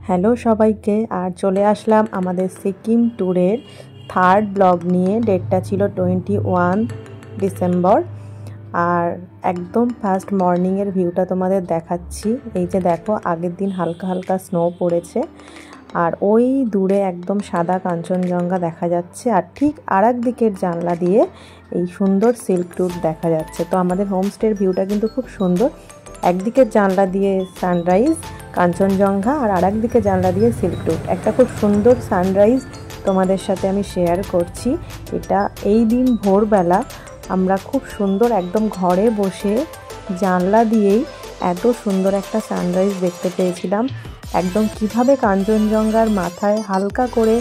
Hello সবাইকে, আর চলে আসলাম আমাদের সিকিম ট্যুরের থার্ড ব্লগ নিয়ে। ডেটটা ছিল 21 ডিসেম্বর। আর একদম ফার্স্ট মর্নিংয়ের ভিউটা তোমাদের দেখাচ্ছি। এই যে দেখো, আগের দিন হালকা হালকা স্নো পড়েছে, আর ওই দূরে একদম সাদা কাঞ্চনজঙ্ঘা দেখা যাচ্ছে। আর ঠিক আর এক দিকের জানলা দিয়ে এই সুন্দর সিল্ক রুট দেখা যাচ্ছে। তো আমাদের হোমস্টের ভিউটা কিন্তু খুব সুন্দর। একদিকের জানলা দিয়ে সানরাইজ কাঞ্চনজঙ্ঘা, আর আরেক দিকে জানলা দিয়ে সিল্ক রুট। একটা খুব সুন্দর সানরাইজ তোমাদের সাথে আমি শেয়ার করছি। এটা এই দিন ভোরবেলা আমরা খুব সুন্দর একদম ঘরে বসে জানলা দিয়েই এত সুন্দর একটা সানরাইজ দেখতে পেয়েছিলাম। একদম কিভাবে কাঞ্চনজঙ্ঘার মাথায় হালকা করে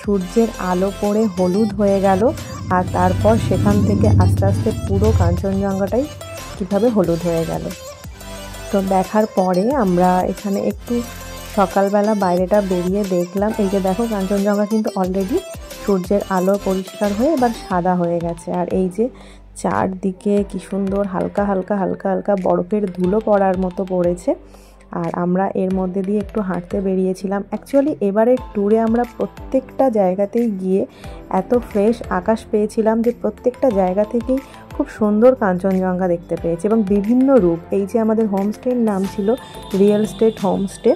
সূর্যের আলো পড়ে হলুদ হয়ে গেল, আর তারপর সেখান থেকে আস্তে আস্তে পুরো কাঞ্চনজঙ্ঘাটাই কিভাবে হলুদ হয়ে গেল। তো দেখার পরে আমরা এখানে একটু সকালবেলা বাইরেটা বেরিয়ে দেখলাম। এই যে দেখো, কাঞ্চনজঙ্ঘা কিন্তু অলরেডি সূর্যের আলো পরিষ্কার হয়ে এবার সাদা হয়ে গেছে। আর এই যে চারদিকে কি সুন্দর হালকা হালকা হালকা হালকা বরফের ধুলো পড়ার মতো পড়েছে। আর আমরা এর মধ্যে দিয়ে একটু হাঁটতে বেরিয়েছিলাম। অ্যাকচুয়ালি এবারের ট্যুরে আমরা প্রত্যেকটা জায়গাতেই গিয়ে এত ফ্রেশ আকাশ পেয়েছিলাম যে প্রত্যেকটা জায়গা থেকেই খুব সুন্দর কাঞ্চনজঙ্ঘা দেখতে পেয়েছি, এবং বিভিন্ন রূপ। এই যে আমাদের হোমস্টের নাম ছিল রিয়েল স্টেট হোমস্টে,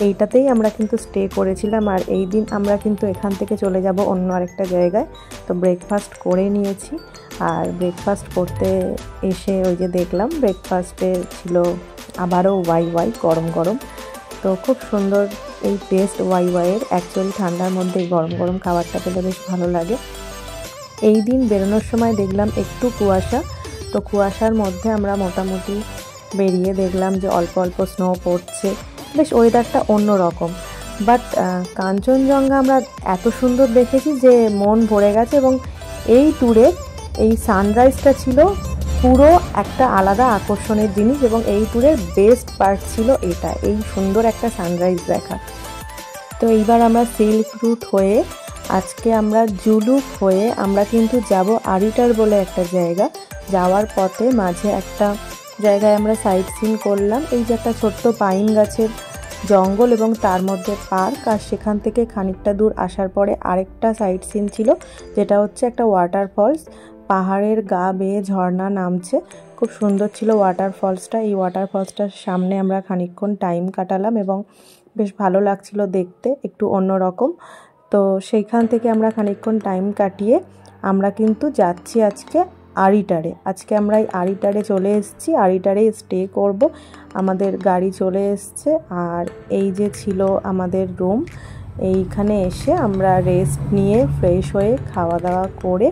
এইটাতেই আমরা কিন্তু স্টে করেছিলাম। আর এই দিন আমরা কিন্তু এখান থেকে চলে যাব অন্য আরেকটা জায়গায়। তো ব্রেকফাস্ট করে নিয়েছি, আর ব্রেকফাস্ট করতে এসে ওই যে দেখলাম ব্রেকফাস্টে ছিল আবারও ওয়াই গরম গরম। তো খুব সুন্দর এই টেস্ট ওয়াইয়ের। অ্যাকচুয়ালি ঠান্ডার মধ্যে গরম গরম খাবারটা পেলে বেশ ভালো লাগে। এই দিন বেরোনোর সময় দেখলাম একটু কুয়াশা। তো কুয়াশার মধ্যে আমরা মোটামুটি বেরিয়ে দেখলাম যে অল্প অল্প স্নো পড়ছে, বেশ ওয়েদারটা অন্যরকম। বাট কাঞ্চনজঙ্ঘা আমরা এত সুন্দর দেখেছি যে মন ভরে গেছে। এবং এই ট্যুরে এই সানরাইজটা ছিল পুরো একটা আলাদা আকর্ষণের জিনিস, এবং এই ট্যুরের বেস্ট পার্ট ছিল এটা, এই সুন্দর একটা সানরাইজ দেখা। তো এইবার আমরা সিল্ক রুট হয়ে আজকে আমরা জুলুক হয়ে আমরা কিন্তু যাব আরিটার বলে একটা জায়গা। যাওয়ার পথে মাঝে একটা জায়গায় আমরা সাইট সিন করলাম। এই যে একটা ছোট্ট পাইন গাছের জঙ্গল এবং তার মধ্যে পার্ক। আর সেখান থেকে খানিকটা দূর আসার পরে আরেকটা সাইট সিন ছিল, যেটা হচ্ছে একটা ওয়াটারফলস। পাহাড়ের গা বেয়ে ঝর্ণা নামছে, খুব সুন্দর ছিল ওয়াটারফলসটা। এই ওয়াটারফলসটার সামনে আমরা খানিকক্ষণ টাইম কাটালাম এবং বেশ ভালো লাগছিল দেখতে, একটু অন্যরকম। তো সেইখান থেকে আমরা খানিকক্ষণ টাইম কাটিয়ে আমরা কিন্তু যাচ্ছি আজকে আরিটারে। আজকে আমরা এই আরিটারে চলে এসেছি, আরিটারে স্টে করব। আমাদের গাড়ি চলে এসছে, আর এই যে ছিল আমাদের রুম। এইখানে এসে আমরা রেস্ট নিয়ে ফ্রেশ হয়ে খাওয়া দাওয়া করে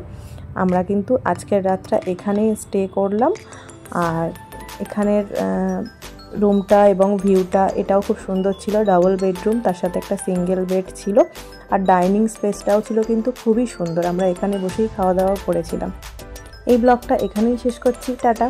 আমরা কিন্তু আজকের রাতটা এখানেই স্টে করলাম। আর এখানের রুমটা এবং ভিউটা এটাও খুব সুন্দর ছিল। ডাবল বেডরুম, তার সাথে একটা সিঙ্গেল বেড ছিল, আর ডাইনিং স্পেসটাও ছিল কিন্তু খুবই সুন্দর। আমরা এখানে বসেই খাওয়া দাওয়া করেছিলাম। এই ব্লগটা এখানেই শেষ করছি, টাটা।